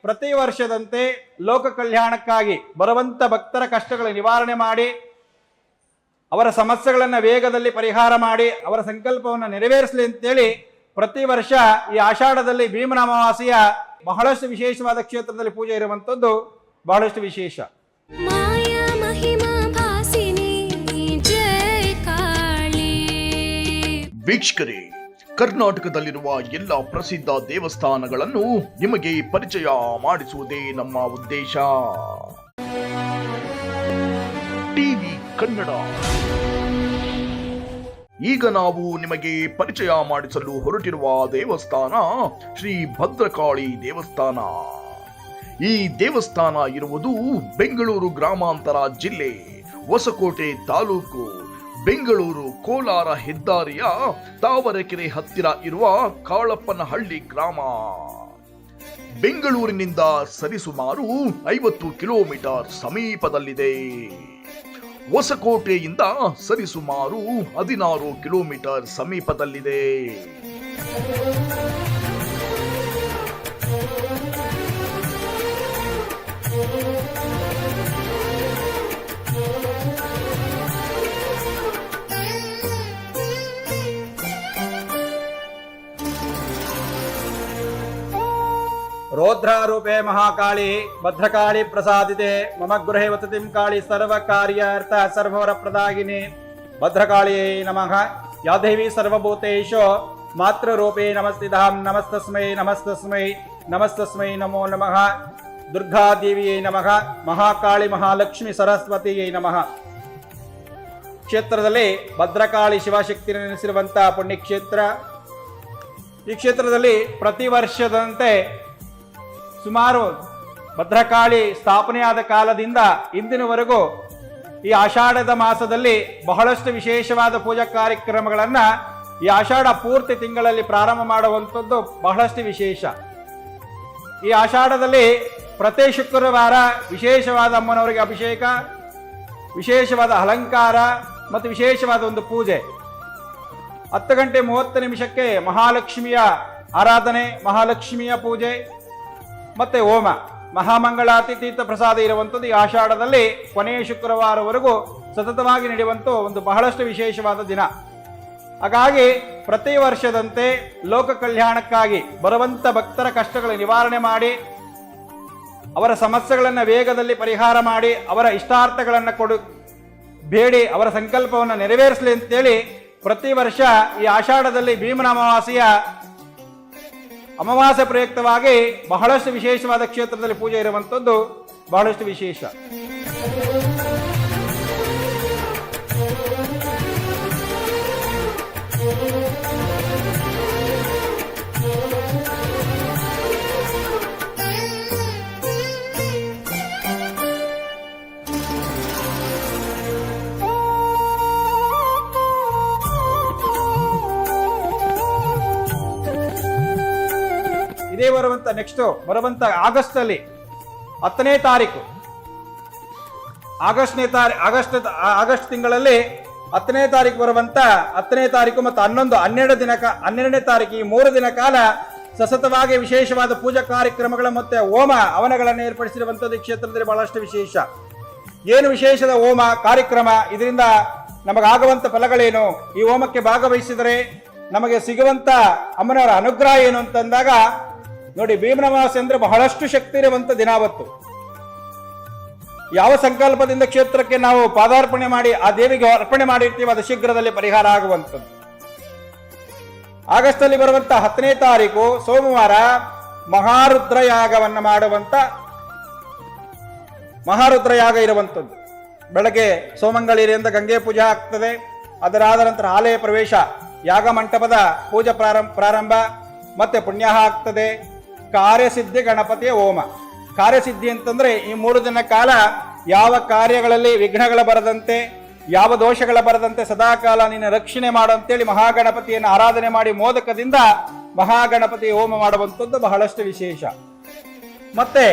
ಪ್ರತಿ ವರ್ಷದಂತೆ ಲೋಕ ಕಲ್ಯಾಣಕ್ಕಾಗಿ ಬರುವಂತ ಭಕ್ತರ ಕಷ್ಟಗಳ ನಿವಾರಣೆ ಮಾಡಿ ಅವರ ಸಮಸ್ಯೆಗಳನ್ನು ವೇಗದಲ್ಲಿ ಪರಿಹಾರ ಮಾಡಿ ಅವರ ಸಂಕಲ್ಪವನ್ನು ನೆರವೇರಿಸಲಿ ಅಂತೇಳಿ ಪ್ರತಿ ವರ್ಷ ಈ ಆಷಾಢದಲ್ಲಿ ಭೀಮನ ಅಮಾವಾಸ್ಯೆಯ ಬಹಳಷ್ಟು ವಿಶೇಷವಾದ ಕ್ಷೇತ್ರದಲ್ಲಿ ಪೂಜೆ ಇರುವಂಥದ್ದು ಬಹಳಷ್ಟು ವಿಶೇಷ. ವೀಕ್ಷಕರೇ, ಕರ್ನಾಟಕದಲ್ಲಿರುವ ಎಲ್ಲ ಪ್ರಸಿದ್ಧ ದೇವಸ್ಥಾನಗಳನ್ನು ನಿಮಗೆ ಪರಿಚಯ ಮಾಡಿಸುವುದೇ ನಮ್ಮ ಉದ್ದೇಶ. ಟಿವಿ ಕನ್ನಡ. ಈಗ ನಾವು ನಿಮಗೆ ಪರಿಚಯ ಮಾಡಿಸಲು ಹೊರಟಿರುವ ದೇವಸ್ಥಾನ ಶ್ರೀ ಭದ್ರಕಾಳಿ ದೇವಸ್ಥಾನ. ಈ ದೇವಸ್ಥಾನ ಇರುವುದು ಬೆಂಗಳೂರು ಗ್ರಾಮಾಂತರ ಜಿಲ್ಲೆ, ಹೊಸಕೋಟೆ ತಾಲೂಕು, ಬೆಂಗಳೂರು ಕೋಲಾರ ಹೆದ್ದಾರಿಯ ತಾವರೆಕೆರೆ ಹತ್ತಿರ ಇರುವ ಕಾಳಪ್ಪನಹಳ್ಳಿ ಗ್ರಾಮ. ಬೆಂಗಳೂರಿನಿಂದ ಸರಿಸುಮಾರು 50 ಕಿಲೋಮೀಟರ್ ಸಮೀಪದಲ್ಲಿದೆ. ಹೊಸಕೋಟೆಯಿಂದ ಸರಿಸುಮಾರು 16 ಕಿಲೋಮೀಟರ್ ಸಮೀಪದಲ್ಲಿದೆ. ರೌದ್ರಾರೂಪೇ ಮಹಾಕಾಳಿ ಭದ್ರಕಾಳಿ ಪ್ರಸಾದಿತೆ ಮಮ ಗೃಹೇ ವಸತಿಂ ಕಾಳಿ ಸರ್ವ ಕಾರ್ಯಾರ್ಥ ಸರ್ವವರ ಪ್ರದಾಗಿನಿ ಭದ್ರಕಾಳಿಯೇ ನಮಃ. ಯಾ ದೇವಿ ಸರ್ವಭೂತೇಷು ಮಾತೃರೂಪೇ ನಮಸ್ತಿಧಾಂ ನಮಸ್ತಸ್ಮೈ ನಮಸ್ತಸ್ಮೈ ನಮಸ್ತಸ್ಮೈ ನಮೋ ನಮಃ. ದುರ್ಗಾದೇವಿಯೇ ನಮಃ. ಮಹಾಕಾಳಿ ಮಹಾಲಕ್ಷ್ಮಿ ಸರಸ್ವತಿಯೇ ನಮಃ. ಕ್ಷೇತ್ರದಲ್ಲಿ ಭದ್ರಕಾಳಿ ಶಿವಶಕ್ತಿ ನೆನೆಸಿರುವಂತಹ ಪುಣ್ಯಕ್ಷೇತ್ರ. ಈ ಕ್ಷೇತ್ರದಲ್ಲಿ ಪ್ರತಿ ವರ್ಷದಂತೆ ಸುಮಾರು ಭದ್ರಕಾಳಿ ಸ್ಥಾಪನೆಯಾದ ಕಾಲದಿಂದ ಇಂದಿನವರೆಗೂ ಈ ಆಷಾಢದ ಮಾಸದಲ್ಲಿ ಬಹಳಷ್ಟು ವಿಶೇಷವಾದ ಪೂಜಾ ಕಾರ್ಯಕ್ರಮಗಳನ್ನು ಈ ಆಷಾಢ ಪೂರ್ತಿ ತಿಂಗಳಲ್ಲಿ ಪ್ರಾರಂಭ ಮಾಡುವಂಥದ್ದು ಬಹಳಷ್ಟು ವಿಶೇಷ. ಈ ಆಷಾಢದಲ್ಲಿ ಪ್ರತಿ ಶುಕ್ರವಾರ ವಿಶೇಷವಾದ ಅಮ್ಮನವರಿಗೆ ಅಭಿಷೇಕ, ವಿಶೇಷವಾದ ಅಲಂಕಾರ ಮತ್ತು ವಿಶೇಷವಾದ ಒಂದು ಪೂಜೆ. 10:30 ಮಹಾಲಕ್ಷ್ಮಿಯ ಆರಾಧನೆ, ಮಹಾಲಕ್ಷ್ಮಿಯ ಪೂಜೆ ಮತ್ತೆ ಹೋಮ, ಮಹಾಮಂಗಳಾರತಿ ತೀರ್ಥ ಪ್ರಸಾದ ಇರುವಂಥದ್ದು ಈ ಆಷಾಢದಲ್ಲಿ ಕೊನೆಯ ಶುಕ್ರವಾರವರೆಗೂ ಸತತವಾಗಿ ನಡೆಯುವಂಥ ಒಂದು ಬಹಳಷ್ಟು ವಿಶೇಷವಾದ ದಿನ. ಹಾಗಾಗಿ ಪ್ರತಿ ವರ್ಷದಂತೆ ಲೋಕ ಕಲ್ಯಾಣಕ್ಕಾಗಿ ಬರುವಂಥ ಭಕ್ತರ ಕಷ್ಟಗಳ ನಿವಾರಣೆ ಮಾಡಿ ಅವರ ಸಮಸ್ಯೆಗಳನ್ನು ವೇಗದಲ್ಲಿ ಪರಿಹಾರ ಮಾಡಿ ಅವರ ಇಷ್ಟಾರ್ಥಗಳನ್ನು ಬೇಡಿ ಅವರ ಸಂಕಲ್ಪವನ್ನು ನೆರವೇರಿಸಲಿ ಅಂತೇಳಿ ಪ್ರತಿ ವರ್ಷ ಈ ಆಷಾಢದಲ್ಲಿ ಭೀಮನ ಅಮಾವಾಸ್ಯೆ ಪ್ರಯುಕ್ತವಾಗಿ ಬಹಳಷ್ಟು ವಿಶೇಷವಾದ ಕ್ಷೇತ್ರದಲ್ಲಿ ಪೂಜೆ ಇರುವಂಥದ್ದು ಬಹಳಷ್ಟು ವಿಶೇಷ. ಇದೇ ಬರುವಂತ ಆಗಸ್ಟ್ ಅಲ್ಲಿ 10ನೇ ತಾರೀಕು, ಆಗಸ್ಟ್ ತಿಂಗಳಲ್ಲಿ 10ನೇ ತಾರೀಕು ಬರುವಂತ 10ನೇ ತಾರೀಕು ಮತ್ತು 12ನೇ ತಾರೀಕು ಈ 3 ದಿನ ಕಾಲ ಸತತವಾಗಿ ವಿಶೇಷವಾದ ಪೂಜಾ ಕಾರ್ಯಕ್ರಮಗಳು ಮತ್ತೆ ಹೋಮ ಹವನಗಳನ್ನು ಏರ್ಪಡಿಸಿರುವಂಥದ್ದು ಈ ಕ್ಷೇತ್ರದಲ್ಲಿ ಬಹಳಷ್ಟು ವಿಶೇಷ. ಏನು ವಿಶೇಷದ ಹೋಮ ಕಾರ್ಯಕ್ರಮ, ಇದರಿಂದ ನಮಗಾಗುವಂತ ಫಲಗಳೇನು, ಈ ಹೋಮಕ್ಕೆ ಭಾಗವಹಿಸಿದರೆ ನಮಗೆ ಸಿಗುವಂತ ಅಮ್ಮನವರ ಅನುಗ್ರಹ ಏನು ಅಂತಂದಾಗ ನೋಡಿ, ಭೀಮನ ಅಮಾವಾಸ್ಯೆ ಅಂದ್ರೆ ಬಹಳಷ್ಟು ಶಕ್ತಿ ಇರುವಂತ ದಿನಾವತ್ತು. ಯಾವ ಸಂಕಲ್ಪದಿಂದ ಕ್ಷೇತ್ರಕ್ಕೆ ನಾವು ಪಾದಾರ್ಪಣೆ ಮಾಡಿ ಆ ದೇವಿಗೆ ಅರ್ಪಣೆ ಮಾಡಿರ್ತೀವಿ ಅದು ಶೀಘ್ರದಲ್ಲಿ ಪರಿಹಾರ ಆಗುವಂಥದ್ದು. ಆಗಸ್ಟ್ ಅಲ್ಲಿ ಬರುವಂತ 10ನೇ ತಾರೀಕು ಸೋಮವಾರ ಮಹಾರುದ್ರ ಯಾಗವನ್ನು ಮಾಡುವಂತ ಮಹಾರುದ್ರ ಯಾಗ ಇರುವಂಥದ್ದು. ಬೆಳಗ್ಗೆ ಸೋಮಂಗಳಿರಿಂದ ಗಂಗೆ ಪೂಜೆ ಆಗ್ತದೆ. ಅದರಾದ ನಂತರ ಆಲಯ ಪ್ರವೇಶ, ಯಾಗ ಮಂಟಪದ ಪೂಜಾ ಪ್ರಾರಂಭ ಮತ್ತೆ ಪುಣ್ಯಾಹ ಆಗ್ತದೆ. ಕಾರ್ಯಸಿದ್ಧಿ ಗಣಪತಿಯ ಹೋಮ. ಕಾರ್ಯಸಿದ್ಧಿ ಅಂತಂದ್ರೆ ಈ 3 ದಿನ ಕಾಲ ಯಾವ ಕಾರ್ಯಗಳಲ್ಲಿ ವಿಘ್ನಗಳ ಬರದಂತೆ, ಯಾವ ದೋಷಗಳ ಬರದಂತೆ ಸದಾಕಾಲ ನಿನ್ನ ರಕ್ಷಣೆ ಮಾಡು ಅಂತೇಳಿ ಮಹಾಗಣಪತಿಯನ್ನು ಆರಾಧನೆ ಮಾಡಿ ಮೋದಕದಿಂದ ಮಹಾಗಣಪತಿ ಹೋಮ ಮಾಡುವಂಥದ್ದು ಬಹಳಷ್ಟು ವಿಶೇಷ. ಮತ್ತೆ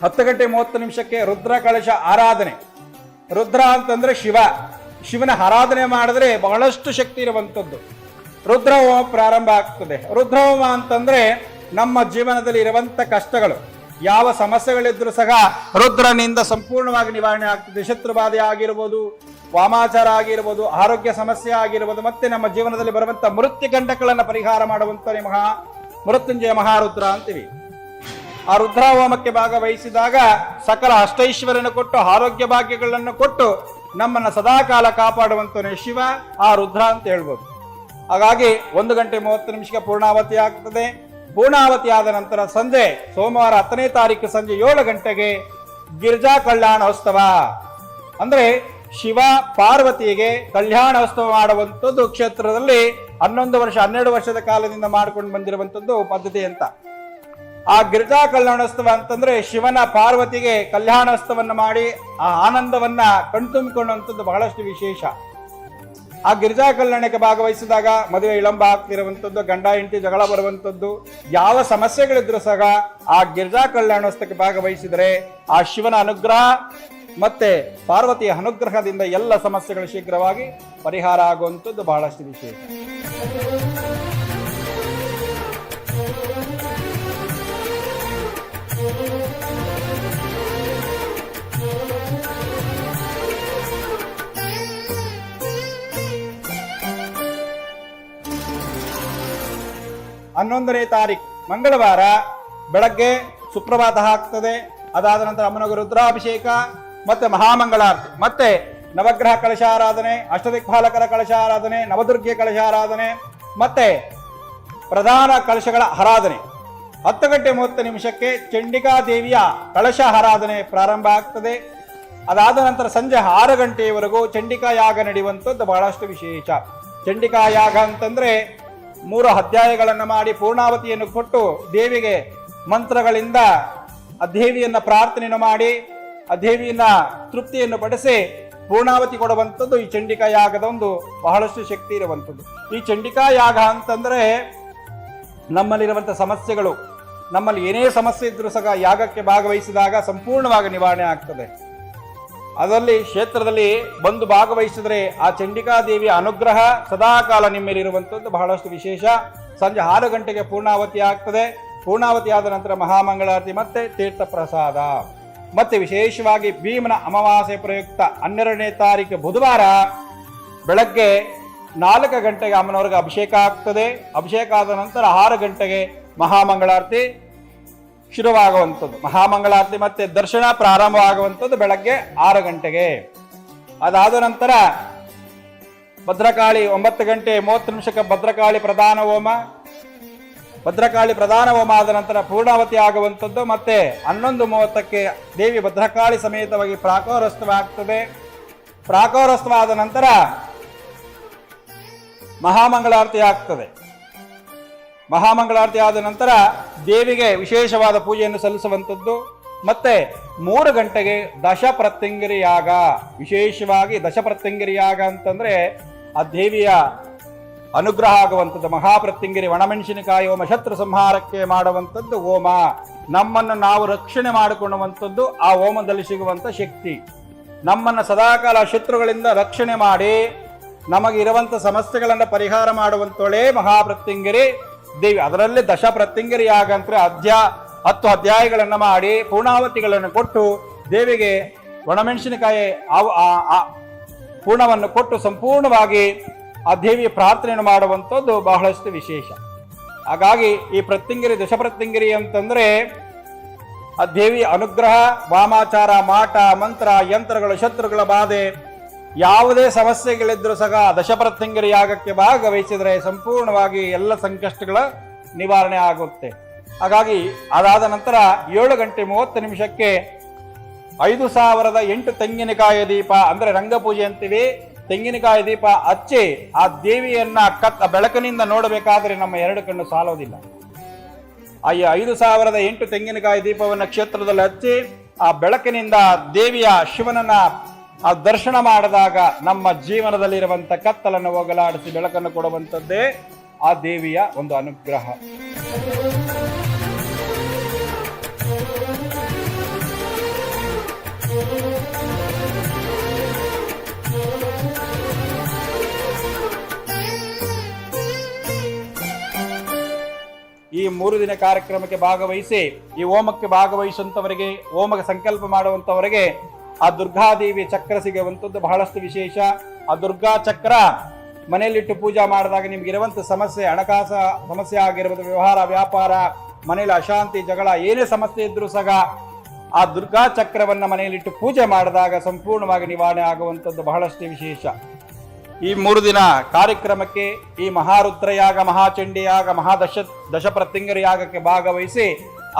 10:30 ರುದ್ರ ಕಳಶ ಆರಾಧನೆ. ರುದ್ರ ಅಂತಂದ್ರೆ ಶಿವನ ಆರಾಧನೆ ಮಾಡಿದ್ರೆ ಬಹಳಷ್ಟು ಶಕ್ತಿ ಇರುವಂಥದ್ದು. ರುದ್ರಹೋಮ ಪ್ರಾರಂಭ ಆಗ್ತದೆ. ರುದ್ರಹೋಮ ಅಂತಂದ್ರೆ ನಮ್ಮ ಜೀವನದಲ್ಲಿ ಇರುವಂತ ಕಷ್ಟಗಳು ಯಾವ ಸಮಸ್ಯೆಗಳಿದ್ರೂ ಸಹ ರುದ್ರನಿಂದ ಸಂಪೂರ್ಣವಾಗಿ ನಿವಾರಣೆ ಆಗ್ತದೆ. ಶತ್ರುಬಾಧೆ ಆಗಿರ್ಬೋದು, ವಾಮಾಚಾರ ಆಗಿರ್ಬೋದು, ಆರೋಗ್ಯ ಸಮಸ್ಯೆ ಆಗಿರ್ಬೋದು, ಮತ್ತೆ ನಮ್ಮ ಜೀವನದಲ್ಲಿ ಬರುವಂತ ಮೃತ್ಯುಗಂಡಗಳನ್ನು ಪರಿಹಾರ ಮಾಡುವಂತ ಮೃತ್ಯುಂಜಯ ಮಹಾರುದ್ರ ಅಂತೀವಿ. ಆ ರುದ್ರ ಹೋಮಕ್ಕೆ ಭಾಗವಹಿಸಿದಾಗ ಸಕಲ ಅಷ್ಟೈಶ್ವರ್ಯನ ಕೊಟ್ಟು ಆರೋಗ್ಯ ಭಾಗ್ಯಗಳನ್ನು ಕೊಟ್ಟು ನಮ್ಮನ್ನ ಸದಾಕಾಲ ಕಾಪಾಡುವಂತನೇ ಶಿವ, ಆ ರುದ್ರ ಅಂತ ಹೇಳ್ಬೋದು. ಹಾಗಾಗಿ 1 ಗಂಟೆ 30 ನಿಮಿಷಕ್ಕೆ ಪೂರ್ಣಾವತಿ ಆಗ್ತದೆ. ಪೂರ್ಣಾವತಿ ಆದ ನಂತರ ಸಂಜೆ ಸೋಮವಾರ 10ನೇ ತಾರೀಕು ಸಂಜೆ 7 ಗಂಟೆಗೆ ಗಿರಿಜಾ ಕಲ್ಯಾಣೋತ್ಸವ, ಅಂದ್ರೆ ಶಿವ ಪಾರ್ವತಿಗೆ ಕಲ್ಯಾಣೋತ್ಸವ ಮಾಡುವಂಥದ್ದು ಕ್ಷೇತ್ರದಲ್ಲಿ 11 ವರ್ಷ 12 ವರ್ಷದ ಕಾಲದಿಂದ ಮಾಡ್ಕೊಂಡು ಬಂದಿರುವಂಥದ್ದು ಪದ್ಧತಿ ಅಂತ. ಆ ಗಿರಿಜಾ ಕಲ್ಯಾಣೋತ್ಸವ ಅಂತಂದ್ರೆ ಶಿವನ ಪಾರ್ವತಿಗೆ ಕಲ್ಯಾಣೋತ್ಸವನ್ನ ಮಾಡಿ ಆ ಆನಂದವನ್ನ ಕಣ್ತುಂಬಿಕೊಳ್ಳುವಂಥದ್ದು ಬಹಳಷ್ಟು ವಿಶೇಷ. ಆ ಗಿರಿಜಾ ಕಲ್ಯಾಣಕ್ಕೆ ಭಾಗವಹಿಸಿದಾಗ ಮದುವೆ ವಿಳಂಬ ಆಗ್ತಿರುವಂಥದ್ದು, ಗಂಡ ಹೆಂಡತಿ ಜಗಳ ಬರುವಂಥದ್ದು, ಯಾವ ಸಮಸ್ಯೆಗಳಿದ್ರೂ ಸಹ ಆ ಗಿರಿಜಾ ಕಲ್ಯಾಣೋತ್ಸವಕ್ಕೆ ಭಾಗವಹಿಸಿದರೆ ಆ ಶಿವನ ಅನುಗ್ರಹ ಮತ್ತೆ ಪಾರ್ವತಿಯ ಅನುಗ್ರಹದಿಂದ ಎಲ್ಲ ಸಮಸ್ಯೆಗಳು ಶೀಘ್ರವಾಗಿ ಪರಿಹಾರ ಆಗುವಂಥದ್ದು ಬಹಳಷ್ಟು ವಿಶೇಷ. ಹನ್ನೊಂದನೇ ತಾರೀಕು ಮಂಗಳವಾರ ಬೆಳಗ್ಗೆ ಸುಪ್ರಭಾತ ಆಗ್ತದೆ. ಅದಾದ ನಂತರ ಅಮ್ಮನಗ ರುದ್ರಾಭಿಷೇಕ ಮತ್ತೆ ಮಹಾಮಂಗಳಾರತಿ, ಮತ್ತೆ ನವಗ್ರಹ ಕಲಶಾರಾಧನೆ, ಅಷ್ಟದಿಕ್ಪಾಲಕರ ಕಲಶಾರಾಧನೆ, ನವದುರ್ಗೆ ಕಲಶಾರಾಧನೆ, ಮತ್ತೆ ಪ್ರಧಾನ ಕಲಶಗಳ ಆರಾಧನೆ. 10 ಗಂಟೆ 30 ನಿಮಿಷಕ್ಕೆ ಚಂಡಿಕಾ ದೇವಿಯ ಕಳಶ ಆರಾಧನೆ ಪ್ರಾರಂಭ ಆಗ್ತದೆ. ಅದಾದ ನಂತರ ಸಂಜೆ 6 ಗಂಟೆಯವರೆಗೂ ಚಂಡಿಕಾ ಯಾಗ ನಡೆಯುವಂಥದ್ದು ಬಹಳಷ್ಟು ವಿಶೇಷ. ಚಂಡಿಕಾ ಯಾಗ ಅಂತಂದ್ರೆ 3 ಅಧ್ಯಾಯಗಳನ್ನು ಮಾಡಿ ಪೂರ್ಣಾವತಿಯನ್ನು ಕೊಟ್ಟು ದೇವಿಗೆ ಮಂತ್ರಗಳಿಂದ ಆ ದೇವಿಯನ್ನ ಪ್ರಾರ್ಥನೆಯನ್ನು ಮಾಡಿ ಆ ದೇವಿಯನ್ನ ತೃಪ್ತಿಯನ್ನು ಪಡಿಸಿ ಪೂರ್ಣಾವತಿ ಕೊಡುವಂಥದ್ದು ಈ ಚಂಡಿಕಾ ಯಾಗದ ಒಂದು ಬಹಳಷ್ಟು ಶಕ್ತಿ ಇರುವಂಥದ್ದು. ಈ ಚಂಡಿಕಾ ಯಾಗ ಅಂತಂದ್ರೆ ನಮ್ಮಲ್ಲಿರುವಂಥ ಸಮಸ್ಯೆಗಳು, ನಮ್ಮಲ್ಲಿ ಏನೇ ಸಮಸ್ಯೆ ಇದ್ರೂ ಸಹ ಯಾಗಕ್ಕೆ ಭಾಗವಹಿಸಿದಾಗ ಸಂಪೂರ್ಣವಾಗಿ ನಿವಾರಣೆ ಆಗ್ತದೆ. ಅದರಲ್ಲಿ ಕ್ಷೇತ್ರದಲ್ಲಿ ಬಂದು ಭಾಗವಹಿಸಿದ್ರೆ ಆ ಚಂಡಿಕಾ ದೇವಿಯ ಅನುಗ್ರಹ ಸದಾಕಾಲ ನಿಮ್ಮೇಲಿರುವಂಥದ್ದು ಬಹಳಷ್ಟು ವಿಶೇಷ. ಸಂಜೆ 6 ಗಂಟೆಗೆ ಪೂರ್ಣಾವತಿ ಆಗ್ತದೆ. ಪೂರ್ಣಾವತಿ ಆದ ನಂತರ ಮಹಾಮಂಗಳಾರತಿ ಮತ್ತೆ ತೀರ್ಥ ಪ್ರಸಾದ. ಮತ್ತೆ ವಿಶೇಷವಾಗಿ ಭೀಮನ ಅಮಾವಾಸ್ಯೆ ಪ್ರಯುಕ್ತ 12ನೇ ತಾರೀಕು ಬುಧವಾರ ಬೆಳಗ್ಗೆ 4 ಗಂಟೆಗೆ ಅಮ್ಮನವ್ರಿಗೆ ಅಭಿಷೇಕ ಆಗ್ತದೆ. ಅಭಿಷೇಕ ಆದ ನಂತರ 6 ಗಂಟೆಗೆ ಮಹಾಮಂಗಳಾರತಿ ಶುರುವಾಗುವಂಥದ್ದು. ಮಹಾಮಂಗಳಾರತಿ ಮತ್ತೆ ದರ್ಶನ ಪ್ರಾರಂಭವಾಗುವಂಥದ್ದು ಬೆಳಗ್ಗೆ 6 ಗಂಟೆಗೆ. ಅದಾದ ನಂತರ ಭದ್ರಕಾಳಿ 9 ಗಂಟೆ 30 ನಿಮಿಷಕ್ಕೆ ಭದ್ರಕಾಳಿ ಪ್ರಧಾನ ಹೋಮ. ಭದ್ರಕಾಳಿ ಪ್ರಧಾನ ಹೋಮ ಆದ ನಂತರ ಪೂರ್ಣಾವತಿ ಆಗುವಂಥದ್ದು. ಮತ್ತೆ 11:30ಕ್ಕೆ ದೇವಿ ಭದ್ರಕಾಳಿ ಸಮೇತವಾಗಿ ಪ್ರಾಕಾರೋತ್ಸವ ಆಗ್ತದೆ. ಪ್ರಾಕಾರೋತ್ಸವ ಆದ ನಂತರ ಮಹಾಮಂಗಳಾರತಿ ಆಗ್ತದೆ. ಮಹಾಮಂಗಳಾರತಿ ಆದ ನಂತರ ದೇವಿಗೆ ವಿಶೇಷವಾದ ಪೂಜೆಯನ್ನು ಸಲ್ಲಿಸುವಂಥದ್ದು. ಮತ್ತೆ 3 ಗಂಟೆಗೆ ದಶಪ್ರತ್ಯಂಗಿರಿ ಯಾಗ. ವಿಶೇಷವಾಗಿ ದಶಪ್ರತ್ಯಂಗಿರಿ ಯಾಗ ಅಂತಂದ್ರೆ ಆ ದೇವಿಯ ಅನುಗ್ರಹ ಆಗುವಂಥದ್ದು. ಮಹಾಪ್ರತ್ಯಂಗಿರಿ ಒಣಮೆಣಸಿನಕಾಯಿ ಹೋಮ, ಶತ್ರು ಸಂಹಾರಕ್ಕೆ ಮಾಡುವಂಥದ್ದು ಹೋಮ. ನಮ್ಮನ್ನು ನಾವು ರಕ್ಷಣೆ ಮಾಡಿಕೊಳ್ಳುವಂಥದ್ದು ಆ ಹೋಮದಲ್ಲಿ ಸಿಗುವಂಥ ಶಕ್ತಿ. ನಮ್ಮನ್ನು ಸದಾಕಾಲ ಶತ್ರುಗಳಿಂದ ರಕ್ಷಣೆ ಮಾಡಿ ನಮಗಿರುವಂಥ ಸಮಸ್ಯೆಗಳನ್ನು ಪರಿಹಾರ ಮಾಡುವಂತೋಳೆ ಮಹಾಪ್ರತ್ಯಂಗಿರಿ ದೇವಿ. ಅದರಲ್ಲಿ ದಶಪ್ರತ್ಯಂಗಿರಿ ಯಾಗ ಅಂತ 10 ಅಧ್ಯಾಯಗಳನ್ನು ಮಾಡಿ ಪೂರ್ಣಾವತಿಗಳನ್ನು ಕೊಟ್ಟು ದೇವಿಗೆ ಒಣಮೆಣಸಿನಕಾಯಿ ಪೂರ್ಣವನ್ನು ಕೊಟ್ಟು ಸಂಪೂರ್ಣವಾಗಿ ಆ ದೇವಿಯ ಪ್ರಾರ್ಥನೆಯನ್ನು ಮಾಡುವಂಥದ್ದು ಬಹಳಷ್ಟು ವಿಶೇಷ. ಹಾಗಾಗಿ ಈ ಪ್ರತ್ಯಂಗಿರಿ ದಶಪ್ರತ್ಯಂಗಿರಿ ಅಂತಂದ್ರೆ ಆ ದೇವಿಯ ಅನುಗ್ರಹ, ವಾಮಾಚಾರ, ಮಾಟ, ಮಂತ್ರ, ಯಂತ್ರಗಳ, ಶತ್ರುಗಳ ಬಾಧೆ, ಯಾವುದೇ ಸಮಸ್ಯೆಗಳಿದ್ರೂ ಸಹ ದಶಪ್ರತ್ಯಂಗಿರಿ ಯಾಗಕ್ಕೆ ಭಾಗವಹಿಸಿದರೆ ಸಂಪೂರ್ಣವಾಗಿ ಎಲ್ಲ ಸಂಕಷ್ಟಗಳ ನಿವಾರಣೆ ಆಗುತ್ತೆ. ಹಾಗಾಗಿ ಅದಾದ ನಂತರ 7 ಗಂಟೆ 30 ನಿಮಿಷಕ್ಕೆ 5008 ತೆಂಗಿನಕಾಯಿ ದೀಪ ಅಂದ್ರೆ ರಂಗಪೂಜೆ ಅಂತೀವಿ. ತೆಂಗಿನಕಾಯಿ ದೀಪ ಹಚ್ಚಿ ಆ ದೇವಿಯನ್ನ ಬೆಳಕಿನಿಂದ ನೋಡಬೇಕಾದ್ರೆ ನಮ್ಮ 2 ಕಣ್ಣು ಸಾಲೋದಿಲ್ಲ. ಆ 5008 ತೆಂಗಿನಕಾಯಿ ದೀಪವನ್ನು ಕ್ಷೇತ್ರದಲ್ಲಿ ಹಚ್ಚಿ ಆ ಬೆಳಕಿನಿಂದ ದೇವಿಯ ಶಿವನನ್ನ ಆ ದರ್ಶನ ಮಾಡಿದಾಗ ನಮ್ಮ ಜೀವನದಲ್ಲಿರುವಂಥ ಕತ್ತಲನ್ನು ಹೋಗಲಾಡಿಸಿ ಬೆಳಕನ್ನು ಕೊಡುವಂಥದ್ದೇ ಆ ದೇವಿಯ ಒಂದು ಅನುಗ್ರಹ. ಈ 3 ದಿನ ಕಾರ್ಯಕ್ರಮಕ್ಕೆ ಭಾಗವಹಿಸಿ ಈ ಹೋಮಕ್ಕೆ ಭಾಗವಹಿಸುವಂತವರಿಗೆ, ಹೋಮಕ್ಕೆ ಸಂಕಲ್ಪ ಮಾಡುವಂತವರಿಗೆ ಆ ದುರ್ಗಾದೇವಿ ಚಕ್ರ ಸಿಗುವಂಥದ್ದು ಬಹಳಷ್ಟು ವಿಶೇಷ. ಆ ದುರ್ಗಾ ಚಕ್ರ ಮನೆಯಲ್ಲಿಟ್ಟು ಪೂಜಾ ಮಾಡಿದಾಗ ನಿಮ್ಗೆ ಇರುವಂತ ಸಮಸ್ಯೆ, ಹಣಕಾಸ ಸಮಸ್ಯೆ ಆಗಿರ್ಬೋದು, ವ್ಯವಹಾರ ವ್ಯಾಪಾರ, ಮನೆಯಲ್ಲಿ ಅಶಾಂತಿ ಜಗಳ ಏನೇ ಸಮಸ್ಯೆ ಇದ್ರೂ ಸಹ ಆ ದುರ್ಗಾ ಚಕ್ರವನ್ನ ಮನೆಯಲ್ಲಿಟ್ಟು ಪೂಜೆ ಮಾಡಿದಾಗ ಸಂಪೂರ್ಣವಾಗಿ ನಿವಾರಣೆ ಆಗುವಂಥದ್ದು ಬಹಳಷ್ಟು ವಿಶೇಷ. ಈ 3 ದಿನ ಕಾರ್ಯಕ್ರಮಕ್ಕೆ ಈ ಮಹಾರುದ್ರಯಾಗ, ಮಹಾಚಂಡಿಯಾಗ, ದಶಪ್ರತ್ಯಂಗರ ಯಾಗಕ್ಕೆ ಭಾಗವಹಿಸಿ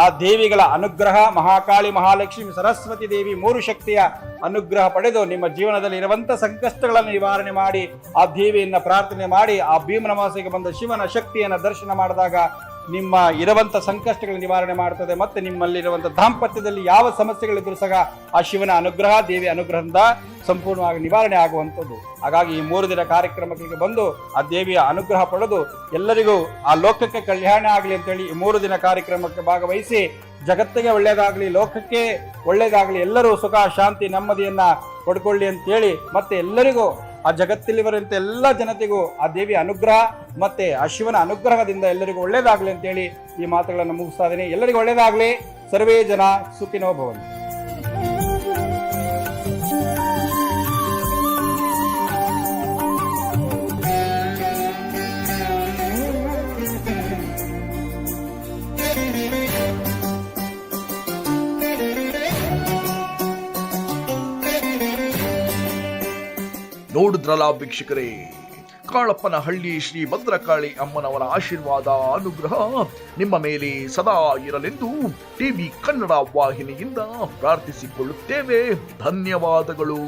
ಆ ದೇವಿಗಳ ಅನುಗ್ರಹ, ಮಹಾಕಾಳಿ, ಮಹಾಲಕ್ಷ್ಮಿ, ಸರಸ್ವತಿ ದೇವಿ 3 ಶಕ್ತಿಯ ಅನುಗ್ರಹ ಪಡೆದು ನಿಮ್ಮ ಜೀವನದಲ್ಲಿ ಇರುವಂತ ಸಂಕಷ್ಟಗಳನ್ನು ನಿವಾರಣೆ ಮಾಡಿ ಆ ದೇವಿಯನ್ನ ಪ್ರಾರ್ಥನೆ ಮಾಡಿ ಆ ಭೀಮನ ಅಮಾವಾಸ್ಯೆಗೆ ಬಂದ ಶಿವನ ಶಕ್ತಿಯನ್ನ ದರ್ಶನ ಮಾಡಿದಾಗ ನಿಮ್ಮ ಇರುವಂತ ಸಂಕಷ್ಟಗಳ ನಿವಾರಣೆ ಮಾಡ್ತದೆ. ಮತ್ತೆ ನಿಮ್ಮಲ್ಲಿರುವಂತ ದಾಂಪತ್ಯದಲ್ಲಿ ಯಾವ ಸಮಸ್ಯೆಗಳಿದ್ರೂ ಸಹ ಆ ಶಿವನ ಅನುಗ್ರಹ, ದೇವಿಯ ಅನುಗ್ರಹದಿಂದ ಸಂಪೂರ್ಣವಾಗಿ ನಿವಾರಣೆ ಆಗುವಂಥದ್ದು. ಹಾಗಾಗಿ ಈ 3 ದಿನ ಕಾರ್ಯಕ್ರಮಗಳಿಗೆ ಬಂದು ಆ ದೇವಿಯ ಅನುಗ್ರಹ ಪಡೆದು ಎಲ್ಲರಿಗೂ ಆ ಲೋಕಕ್ಕೆ ಕಲ್ಯಾಣ ಆಗಲಿ ಅಂತೇಳಿ ಈ 3 ದಿನ ಕಾರ್ಯಕ್ರಮಕ್ಕೆ ಭಾಗವಹಿಸಿ ಜಗತ್ತಿಗೆ ಒಳ್ಳೇದಾಗ್ಲಿ, ಲೋಕಕ್ಕೆ ಒಳ್ಳೇದಾಗ್ಲಿ, ಎಲ್ಲರೂ ಸುಖ ಶಾಂತಿ ನೆಮ್ಮದಿಯನ್ನ ಪಡ್ಕೊಳ್ಳಿ ಅಂತೇಳಿ ಮತ್ತೆ ಎಲ್ಲರಿಗೂ ಆ ಜಗತ್ತಲ್ಲಿರುವಂತ ಎಲ್ಲ ಜನತೆಗೂ ಆ ದೇವಿಯ ಅನುಗ್ರಹ ಮತ್ತೆ ಆ ಶಿವನ ಅನುಗ್ರಹದಿಂದ ಎಲ್ಲರಿಗೂ ಒಳ್ಳೇದಾಗ್ಲಿ ಅಂತೇಳಿ ಈ ಮಾತುಗಳನ್ನು ಮುಗಿಸ್ತಾ ಇದ್ದೀನಿ. ಎಲ್ಲರಿಗೂ ಒಳ್ಳೇದಾಗ್ಲಿ. ಸರ್ವೇ ಜನ ಸುಖಿನೋ ಭವಂತು. ನೋಡಿದ್ರಲ್ಲ ವೀಕ್ಷಕರೇ, ಕಾಳಪ್ಪನಹಳ್ಳಿ ಶ್ರೀ ಭದ್ರಕಾಳಿ ಅಮ್ಮನವರ ಆಶೀರ್ವಾದ, ಅನುಗ್ರಹ ನಿಮ್ಮ ಮೇಲೆ ಸದಾ ಇರಲೆಂದು ಟಿವಿ ಕನ್ನಡ ವಾಹಿನಿಯಿಂದ ಪ್ರಾರ್ಥಿಸಿಕೊಳ್ಳುತ್ತೇವೆ. ಧನ್ಯವಾದಗಳು.